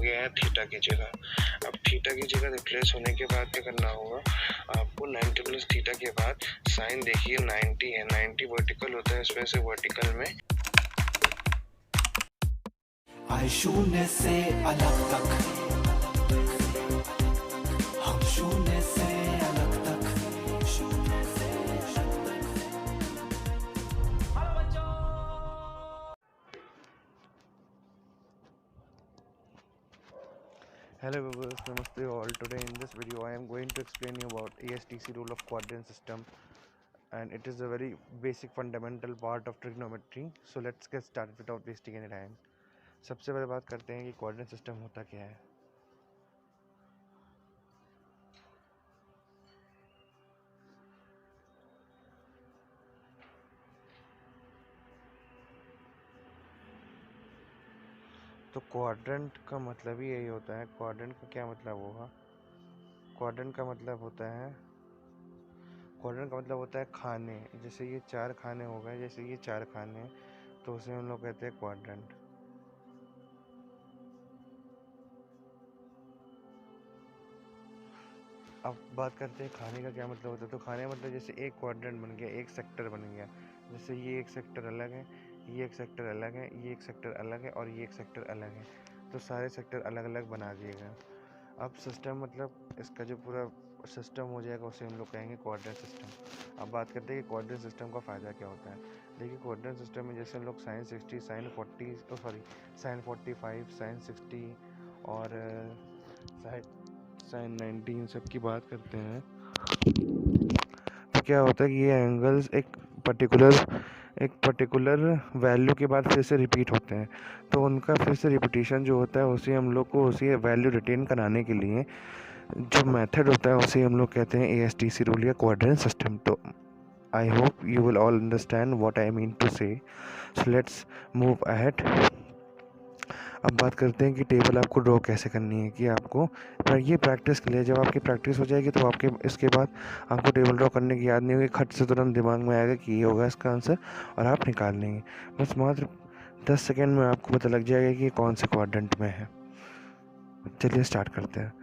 गया है थीटा की जगह। अब थीटा की जगह रिप्लेस होने के बाद क्या करना होगा आपको, 90 प्लस थीटा के बाद साइन देखिए 90 है, 90 वर्टिकल होता है, इसमें से वर्टिकल में आए शून्य से अलग तक, हम शून्य से अलग तक, शून्य से अलग तक। हेलो बच्चों। Hello viewers, namaste all. Today in this video I am going to explain you about ASTC rule of quadrant system, and it is a very basic fundamental part of trigonometry. So let's get started without wasting any time. सबसे पहले बात करते हैं कि coordinate system होता क्या है। तो क्वाड्रेंट का मतलब ही यही होता है। क्वाड्रेंट का क्या मतलब होगा? क्वाड्रेंट का मतलब होता है खाने। जैसे ये 4 खाने हो गए, जैसे ये 4 खाने, तो उसे हम लोग कहते हैं क्वाड्रेंट। अब बात करते हैं खाने का क्या मतलब होता है। तो खाने का मतलब जैसे एक क्वाड्रेंट बन गया, एक सेक्टर बन गया। जैसे ये एक सेक्टर अलग है, ये एक सेक्टर अलग है, ये एक सेक्टर अलग है और ये एक सेक्टर अलग है। तो सारे सेक्टर अलग अलग बना दिए गए। अब सिस्टम मतलब इसका जो पूरा सिस्टम हो जाएगा उसे हम लोग कहेंगे क्वाड्रेंट सिस्टम। अब बात करते हैं कि क्वाड्रेंट सिस्टम का फ़ायदा क्या होता है। देखिए क्वाड्रेंट सिस्टम में जैसे हम लोग साइन 60, साइन 45, साइन 60 और साइन 90 इन सब की बात करते हैं, तो क्या होता है कि ये एंगल्स एक पर्टिकुलर वैल्यू के बाद फिर से रिपीट होते हैं। तो उनका फिर से रिपीटेशन जो होता है उसे हम लोग को उसी वैल्यू रिटेन कराने के लिए जो मेथड होता है उसे हम लोग कहते हैं ASTC रूल या क्वाड्रेंट सिस्टम। तो I hope you will all understand what I mean to say. So let's move ahead. अब बात करते हैं कि टेबल आपको ड्रॉ कैसे करनी है। कि आपको ये प्रैक्टिस के लिए, जब आपकी प्रैक्टिस हो जाएगी तो आपके इसके बाद आपको टेबल ड्रॉ करने की याद नहीं होगी, खट से तुरंत दिमाग में आएगा कि ये होगा इसका आंसर और आप निकाल लेंगे। बस मात्र 10 सेकेंड में आपको पता लग जाएगा कि कौन से क्वाड्रेंट में है। चलिए स्टार्ट करते हैं।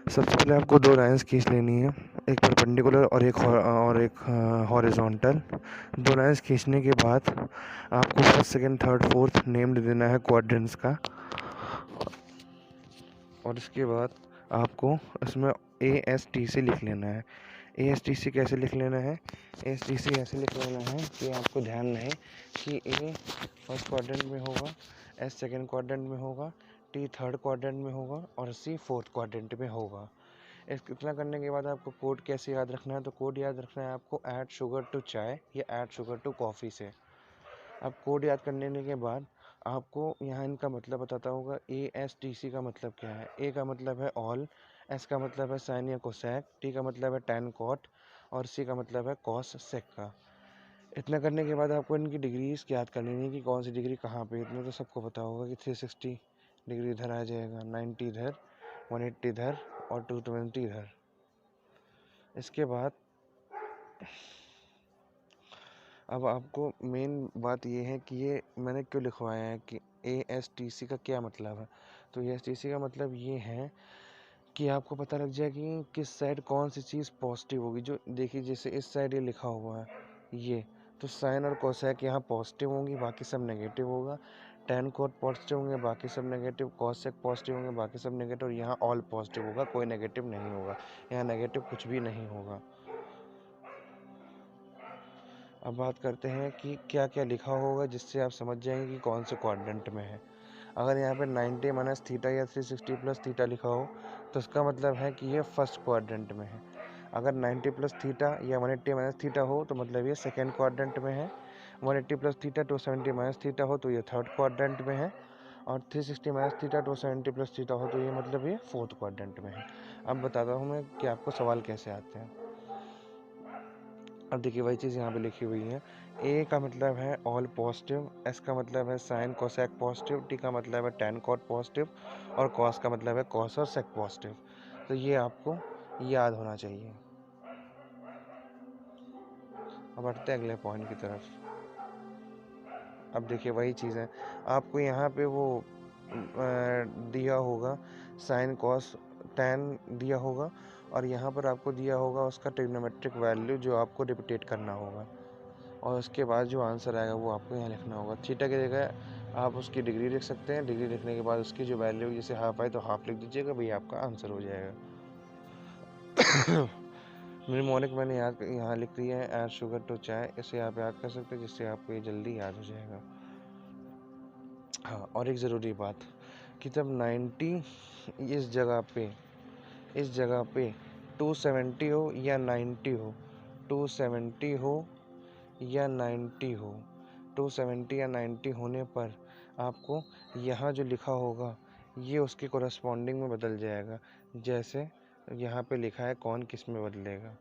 सबसे पहले आपको 2 लाइंस खींच लेनी है, एक परपेंडिकुलर और एक हॉरिजॉन्टल। 2 लाइंस खींचने के बाद आपको first, second, third, fourth name दे देना है क्वाड्रेंट्स का। और इसके बाद आपको इसमें ASTC लिख लेना है। ASTC कैसे लिख लेना है? ASTC ऐसे लिख लेना है कि आपको ध्यान रहे कि A फर्स्ट क्वाड्रेंट में होगा, S सेकंड क्वाड्रेंट में होगा, T थर्ड क्वाड्रेंट में होगा और C फोर्थ क्वाड्रेंट में होगा। इतना करने के बाद आपको कोड कैसे याद रखना है? तो कोड याद रखना है आपको ऐड शुगर टू चाय या ऐड शुगर टू कॉफ़ी से। अब कोड याद करने के बाद आपको यहाँ इनका मतलब बताता होगा। ASTC का मतलब क्या है? A का मतलब है ऑल, S का मतलब है साइन या कोसेक, T का मतलब है टैन कॉट और C का मतलब है कॉस सेक का। इतना करने के बाद आपको इनकी डिग्रीज याद करनी है कि कौन सी डिग्री कहाँ पे। इतना तो सबको पता होगा कि 360 डिग्री इधर आ जाएगा, 90 इधर, 180 इधर और 220 इधर। इसके बाद अब आपको मेन बात ये है कि ये मैंने क्यों लिखवाया है कि ASTC का क्या मतलब है। तो ASTC का मतलब ये है कि आपको पता लग जाए कि किस साइड कौन सी चीज़ पॉजिटिव होगी। जो देखिए जैसे इस साइड ये लिखा हुआ है ये, तो साइन और कोसेक यहाँ पॉजिटिव होंगी, बाकी सब नेगेटिव होगा। टैन कोट पॉजिटिव होंगे, बाकी सब नेगेटिव। कोसेक पॉजिटिव होंगे, बाकी सब नेगेटिव। और यहाँ ऑल पॉजिटिव होगा, कोई नेगेटिव नहीं होगा। यहाँ नेगेटिव कुछ भी नहीं होगा। अब बात करते हैं कि क्या क्या लिखा होगा जिससे आप समझ जाएंगे कि कौन से क्वाड्रेंट में है। अगर यहाँ पे 90 माइनस थीटा या 360 प्लस थीटा लिखा हो तो इसका मतलब है कि ये फर्स्ट क्वाड्रेंट में है। अगर 90 प्लस थीटा या 180 माइनस थीटा हो तो मतलब ये सेकेंड क्वाड्रेंट में है। 180 प्लस थीटा 270 माइनस थीटा हो तो ये थर्ड क्वाड्रेंट में है। और 360 माइनस थीटा 270 प्लस थीटा हो तो ये मतलब ये फोर्थ क्वाड्रेंट में है। अब बताता हूँ मैं कि आपको सवाल कैसे आते हैं। अब देखिए वही चीज़ यहाँ पे लिखी हुई है। A का मतलब है ऑल पॉजिटिव, S का मतलब है साइन कोसेक पॉजिटिव, T का मतलब है टैन कॉट पॉजिटिव और कॉस का मतलब है कॉस और सेक पॉजिटिव। तो ये आपको याद होना चाहिए। अब बढ़ते हैं अगले पॉइंट की तरफ। अब देखिए वही चीज़ है, आपको यहाँ पे वो दिया होगा, साइन कॉस टैन दिया होगा, और यहाँ पर आपको दिया होगा उसका ट्रिग्नोमेट्रिक वैल्यू जो आपको रिपीटेट करना होगा, और उसके बाद जो आंसर आएगा वो आपको यहाँ लिखना होगा। थीटा की जगह आप उसकी डिग्री लिख सकते हैं, डिग्री लिखने के बाद उसकी जो वैल्यू जैसे हाफ आए तो हाफ लिख दीजिएगा, भाई आपका आंसर हो जाएगा। निमोनिक मैंने यहाँ लिख दिया है, ऐड शुगर टू चाय, इसे आप याद कर सकते हैं जिससे आपको ये जल्दी याद हो जाएगा। हाँ, और एक ज़रूरी बात कि जब 90 इस जगह पे 270 हो या 90 हो, 270 हो या 90 हो, 270 या 90 होने पर आपको यहाँ जो लिखा होगा ये उसके कोरस्पॉन्डिंग में बदल जाएगा। जैसे यहाँ पे लिखा है कौन किस में बदलेगा,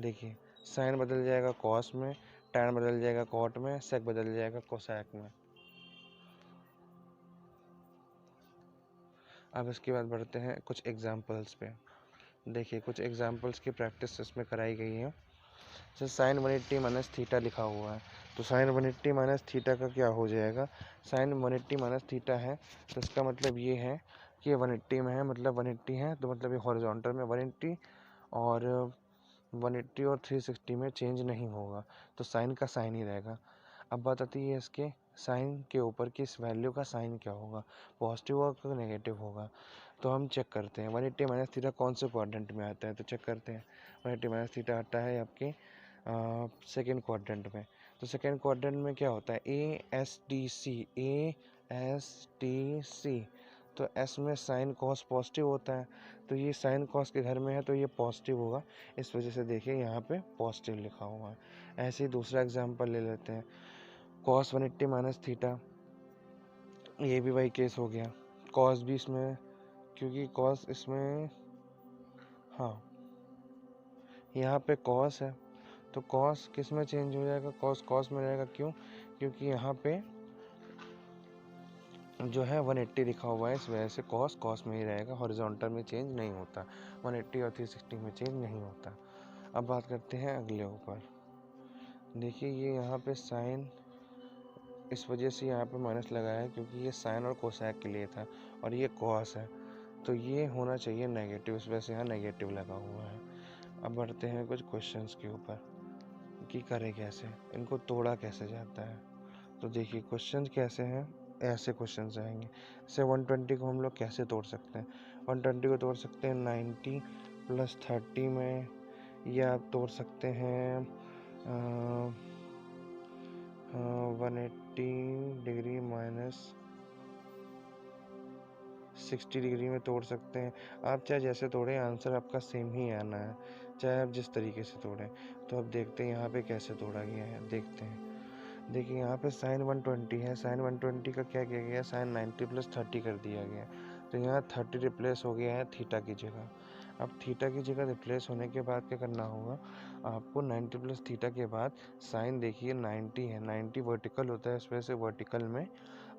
देखिए साइन बदल जाएगा कॉस में, टैन बदल जाएगा कॉट में, सेक बदल जाएगा कोसैक में। अब इसके बाद बढ़ते हैं कुछ एग्जाम्पल्स पे। देखिए कुछ एग्जाम्पल्स की प्रैक्टिस इसमें कराई गई है। जैसे साइन 180 माइनस थीटा लिखा हुआ है, तो साइन 180 माइनस थीटा का क्या हो जाएगा, साइन 180 माइनस थीटा है तो इसका मतलब ये है कि 180 में है, मतलब 180 है तो मतलब ये हॉरिजॉन्टल में 180, और 180 और 360 में चेंज नहीं होगा, तो साइन का साइन ही रहेगा। अब बात आती है इसके साइन के ऊपर कि इस वैल्यू का साइन क्या होगा, पॉजिटिव होगा कि नेगेटिव होगा। तो हम चेक करते हैं 180 माइनस थीटा कौन से क्वाड्रेंट में आता है, तो चेक करते हैं 180 माइनस थीटा आता है आपके सेकेंड क्वाड्रेंट में। तो सेकेंड क्वाड्रेंट में क्या होता है, ASTC, तो एस में साइन कॉस पॉजिटिव होता है, तो ये साइन कॉस के घर में है तो ये पॉजिटिव होगा, इस वजह से देखिए यहाँ पे पॉजिटिव लिखा हुआ है। ऐसे ही दूसरा एग्जांपल ले लेते हैं, कॉस 180 माइनस थीटा, ये भी वही केस हो गया, कॉस भी इसमें, क्योंकि कॉस इसमें, हाँ यहाँ पे कॉस है तो कॉस किस में चेंज हो जाएगा, कॉस कॉस में रहेगा, क्यों, क्योंकि यहाँ पे जो है 180 लिखा हुआ है, इस वजह से कॉस कॉस में ही रहेगा, हॉरिजॉन्टल में चेंज नहीं होता, 180 और 360 में चेंज नहीं होता। अब बात करते हैं अगले ऊपर। देखिए ये यहाँ पे साइन, इस वजह से यहाँ पे माइनस लगाया है क्योंकि ये साइन और कोसैक के लिए था, और ये कॉस है तो ये होना चाहिए नेगेटिव, इस वजह से यहाँ नेगेटिव लगा हुआ है। अब बढ़ते हैं कुछ क्वेश्चंस के ऊपर कि करें कैसे, इनको तोड़ा कैसे जाता है। तो देखिए क्वेश्चन कैसे हैं, ऐसे क्वेश्चन आएंगे। जैसे 120 को हम लोग कैसे तोड़ सकते हैं, 120 को तोड़ सकते हैं 90 प्लस 30 में, या आप तोड़ सकते हैं 180 डिग्री माइनस 60 डिग्री में तोड़ सकते हैं। आप चाहे जैसे तोड़ें आंसर आपका सेम ही आना है, चाहे आप जिस तरीके से तोड़ें। तो अब देखते हैं यहाँ पे कैसे तोड़ा गया है, देखते हैं। देखिए यहाँ पे साइन 120 है, साइन 120 का क्या किया गया, साइन 90 प्लस 30 कर दिया गया, तो यहाँ 30 रिप्लेस हो गया है थीटा की जगह। अब थीटा की जगह रिप्लेस होने के बाद क्या करना होगा, आपको 90 प्लस थीटा के बाद साइन देखिए 90 है, 90 वर्टिकल होता है, इस वजह से वर्टिकल में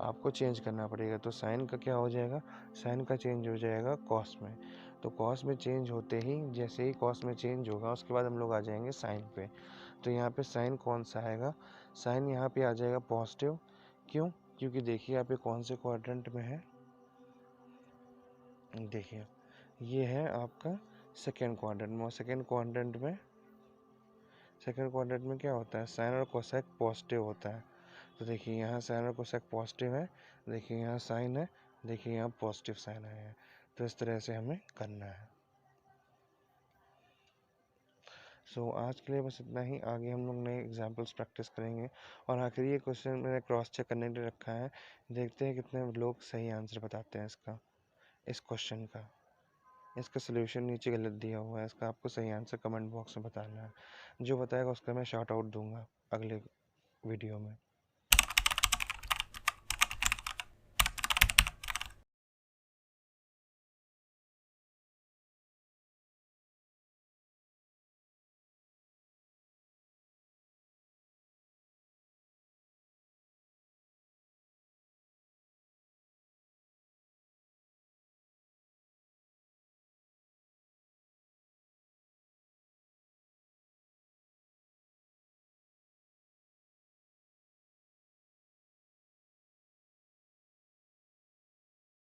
आपको चेंज करना पड़ेगा, तो साइन का क्या हो जाएगा, साइन का चेंज हो जाएगा कॉस में। तो कॉस में चेंज होते ही, जैसे ही कॉस में चेंज होगा उसके बाद हम लोग आ जाएंगे साइन पे। तो यहाँ पे साइन कौन सा आएगा, साइन यहाँ पे आ जाएगा पॉजिटिव, क्यों, क्योंकि देखिए यहाँ पे कौन से क्वाड्रेंट में है, देखिए ये है आपका सेकेंड क्वाड्रेंट में, और सेकेंड क्वाड्रेंट में क्या होता है, साइन और कोसेक पॉजिटिव होता है। तो देखिए यहाँ साइन और कोसेक पॉजिटिव है, देखिए यहाँ साइन है, देखिए यहाँ पॉजिटिव साइन आया है, तो इस तरह से हमें करना है। सो आज के लिए बस इतना ही, आगे हम लोग नए एग्जाम्पल्स प्रैक्टिस करेंगे। और आखिरी ये क्वेश्चन मैंने क्रॉस चेक करने के लिए रखा है, देखते हैं कितने लोग सही आंसर बताते हैं इस क्वेश्चन का। इसका सोल्यूशन नीचे गलत दिया हुआ है, इसका आपको सही आंसर कमेंट बॉक्स में बताना है, जो बताएगा उसका मैं शॉर्ट आउट दूंगा अगले वीडियो में।